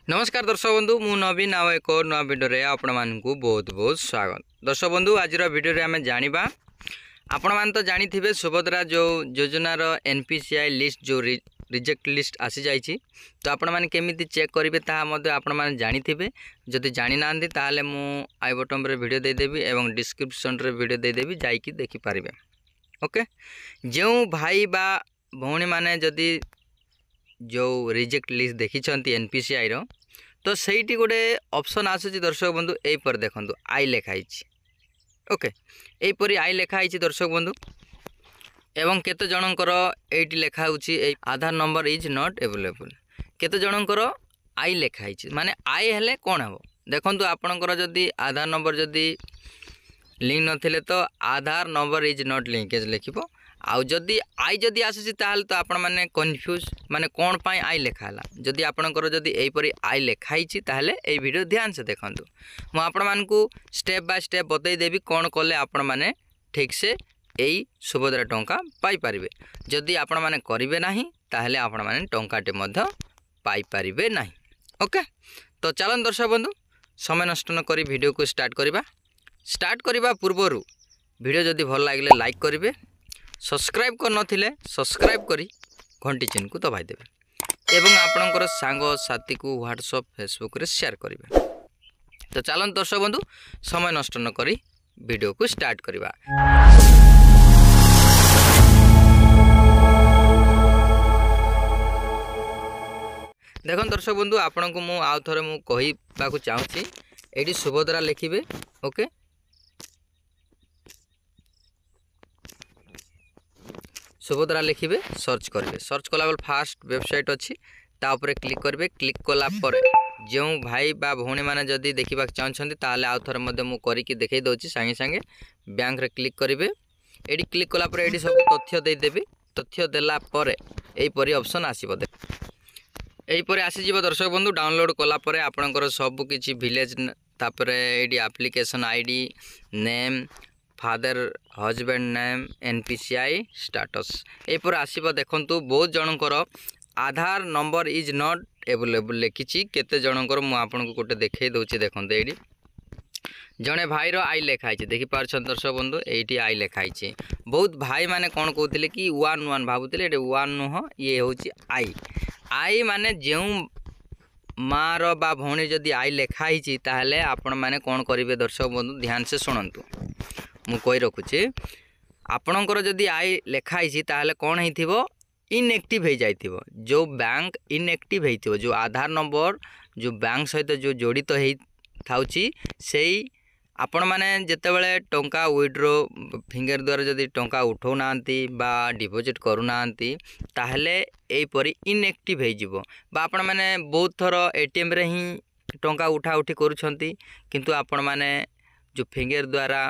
नमस्कार दर्शक बंधु मु नवीन आउ एक नुआ भिडियो आपण मानकु बहुत बहुत स्वागत। दर्शक बंधु आज भिडियो आम जाना आपण मैंने तो जानी थे सुभद्रा जो योजनार एनपीसीआई लिस्ट जो रिजेक्ट लिस्ट आसी जाइए तो आपण मैंने केमी चेक करेंगे आपण मैंने जानी थे। जदि जानी ना ताले मु आई बटन रे वीडियो देदेवी एवं डिस्क्रिप्शन रे वीडियो देदेवी जाइए देखिपारे। ओके, जो भाई बा भौणी माने जदि जो रिजेक्ट लिस्ट देखी एनपीसीआई रो तो सहीटी गोटे ऑप्शन आसूँ दर्शक बंधु यहीपर देखूँ आई लिखाई। ओके, यहीपरी आई लिखाई दर्शक बंधु एवं केते जनकर एटी लिखा आधार नंबर इज नॉट अवेलेबल। केते जनकर आई लिखाई माने आई हेले कौन हम देखूँ आपणकर जदि आधार नंबर जदि लिंक नथिले तो आधार नंबर इज नॉट लिंकेज लिखिबो। आउ जदि आई जदि आसी ताल तो आपण मैंने कन्फ्यूज माने कौन पाई आई लिखाला। जदि आपणकर जदि यहीपरी आई लिखाई ताहले ए वीडियो ध्यान से देखूँ। मु आपण मानकु स्टेप बाय स्टेप बतई देबी कौन कले आपण माने ठीक से यही सुभद्रा टंका पाई परिबे। जदि आपण माने करिवे नाही ताहले आपण माने टंकाटे मध्य पाई परिबे नाही। ओके, तो चलन दर्शक बंधु समय नष्ट न करी वीडियो को स्टार्ट करबा पूर्वर वीडियो जदि भल लागिले लाइक करिवे, सब्सक्राइब कर नथिले सब्सक्राइब करी घंटी चिन्ह को दबाई देबे एवं आपणकर सांग साथी को व्हाट्सएप फेसबुक रे शेयर करिवे। तो चलन दर्शक बंधु समय नष्ट न करी वीडियो को स्टार्ट करबा। देखो दर्शक बंधु आपण को मु आउ थरे मु कहिबा को चाहूची एडी सुभद्रा लिखिबे। ओके, सुभद्रा लिखिबे, सर्च करेंगे। सर्च कला बेल फास्ट वेबसाइट अच्छी तापर क्लिक करेंगे। क्लिक कला पर जो भाई बा भौणी मैंने जदि देखा चाहते ताले आउ थरे मध्य मु करिकी देखै दउची संगे संगे बैंक रे क्लिक करेंगे। एडी क्लिक कला पर एडी सब तथ्य दे देबी। तथ्य देला पर एहीपरी ऑप्शन आसीबो। एहीपरी आसी जीवो दर्शक बंधु डाउनलोड कला पर आपणकर सब किछि विलेज तापर एडी application ID name father husband name NPCI status एपर आसीबो। देखंतु बहुत जनकर Aadhaar number is not available लिखिछि। केते जनकर मु आपन को गोटे देखै दउछि। देखंतु एडी जणे भाई रो आई लिखाई देखि पारछन दर्शक बंधु एटी आई लिखाई। बहुत भाई माने कोन कहउतिले कि 1 भाबुतिले एटे 1 नुह ये होछि आई। आई माने जेउ मार बा भौणी जदि आई लिखाई ताहले आपण माने कोन करिवे दर्शक बंधु ध्यान से सुनंतु। मु कहि रखुछि आपणकर जदि आई लिखाई ताहले कोन हेथिबो इनएक्टिव हो जाइथिबो। जो बैंक इनएक्टिव हेथिबो जो आधार नंबर जो बैंक सहित जो जड़ित हेइ थाउछि सेई आपण माने जेतेबेले टंका विड्रो फिंगर द्वारा जदि टंका उठौ नांती बा डिपोजिट करू नांती ताहले एई परी इनएक्टिव हो जिवो। बा आपण माने बहुत थर एटीएम रे ही टंका उठा उठी करूछंती किंतु आपण माने जो फिंगर द्वारा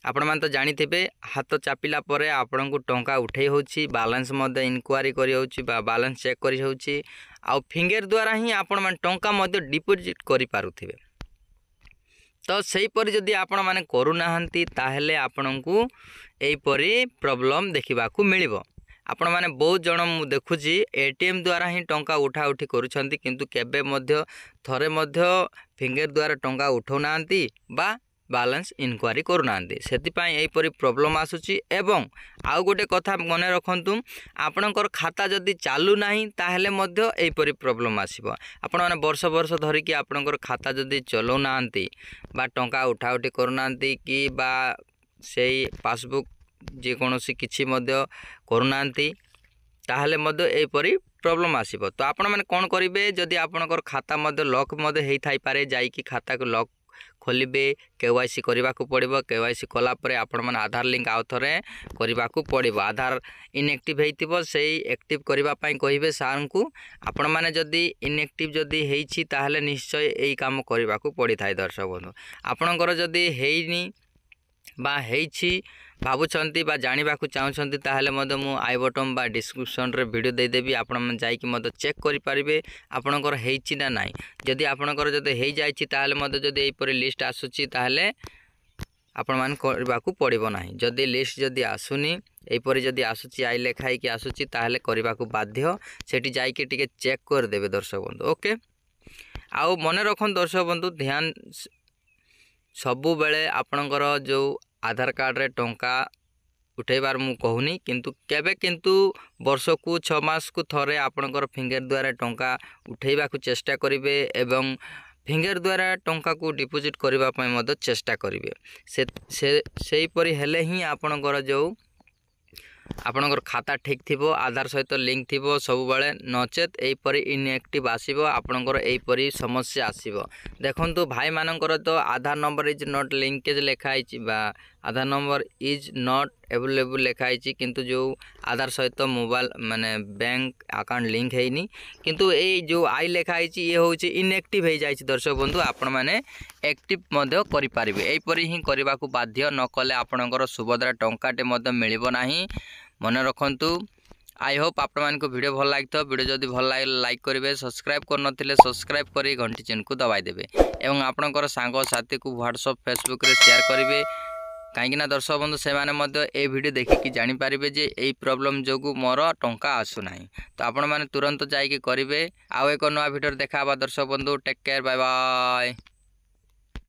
आपण मान तो जानी थे हाथ चापिला परे आपण को टंका उठे होची बैलेंस मध्य इनक्वारी करी होची बा बैलेंस चेक करी होची आ फिंगर द्वारा ही आपण मान टंका मध्य डिपोजिट करि पारुथिबे। तो सही परि जदि आपण माने करू नाहंती ताहले आपण को एई परि प्रॉब्लम देखिबा को मिलिबो। आपण माने बहुत जण मु देखुची एटीएम द्वारा ही टंका उठा उठी करूछंती किंतु केबे मध्य थरे मध्य फिंगर द्वारा टंका उठौ नाहंती बा बैलेंस इनक्वारी करूना से यहीपरी प्रोब्लेम आसूची। एवं आउ गोटे कथा मन रखु आपणकर खाता जदि चालू ना ताहले मध्य यहीपरी प्रोब्लेम आसीबो। आपण माने वर्ष वर्ष धरिकी आपणकर खाता जदि चलो नांती बा टंका उठा उठी करूना कि बा सेई पासबुक जे कोनोसी किछि मध्य करूना ताहले मध्य यहीपरी प्रॉब्लम आसीबो। तो आपण माने कोन करिवे जदि आपणकर खाता मध्य लॉक मध्य हेइ थाई पारे जाइकी खाता को लॉक खोलिबे केवाईसी करने को पड़ो। केवाईसी कलापर आपण मैंने आधार लिंक आउ थे करने को पड़ो। आधार इनएक्टिव होइतिबो सेही एक्टिव करने कहे सार को आपण मैंने जदि इनएक्टिव जदि होइछि ताहले निश्चय यही काम करने को पड़ी था। दर्शक बंधु आपणकर जदि हेइनी बा हेइछि भावुंट बा जानवा चाहते ताहले मध्य मु आई बटन बा डिस्क्रिप्शन रे वीडियो दे देबी आपण जाइकी मध्य चेक करि पारिबे आपणकर हेइछि ना नाही। जदि आपणकर जदि हेइ जाइछि ताहले मध्य जदि एपरि लिस्ट आसुछि ताहले आपण मान करबा को पड़िबो नाही। जदि लिस्ट जदि आसुनी एपरि जदि आसुछि आई लेखाई कि आसुछि ताहले करबा को बाध्य। सेठी जाइकी टिके चेक कर देबे दर्शक बंधु। ओके, आउ मन रखन दर्शक बंधु ध्यान सबु बेले आपणकर जो आधार कार्ड रे टंका उठेबार मु कहूनी किंतु केबे किंतु वर्ष को 6 मास को थरे आपणकर फिंगर द्वारा टंका उठेबा को चेष्टा करिवे एवं फिंगर द्वारा टंका को डिपोजिट करबा पय मदद चेष्टा करिवे से परि हेले ही आपणकर जो आपणकर खाता ठीक थिबो आधार सहित लिंक थिबो सब बेले नचेत एई परि इनएक्टिव आसीबो आपणकर एई परि समस्या आसीबो। देखंतु भाई मानकर तो आधार नंबर इज नॉट लिंकेज लेखाई बा आधार नंबर इज नॉट अवेलेबल लेखाई किंतु जो आधार सहित मोबाइल माने बैंक अकाउंट लिंक हेनी किंतु ए जो आई लेखाई ये होची इनएक्टिव हे जाई दर्शक बंधु आपण माने एक्टिव मध्य करि पारिबे एई परि ही करबा को बाध्य न कले आपणकर सुभद्रा टंकाटे मध्य मिलिबो नाही मन रखंतु। आई होप आपण मान को वीडियो भल लागितो वीडियो जदि भल लागे लाइक करिवे सब्सक्राइब कर नथिले सब्सक्राइब करी घंटी चिन्ह को दबाई देबे एवं आपणकर सांग साथी को व्हाट्सएप फेसबुक रे शेयर करिवे कहीं दर्शक बंधु से माने वीडियो देखिकी जानी पारिबे जे एई प्रॉब्लम जोगु मोर टंका आसु नाही तो आपण माने तुरंत जाइके करिवे आउ एक नया वीडियो देखाबा दर्शक बंधु टेक केयर बाय बाय।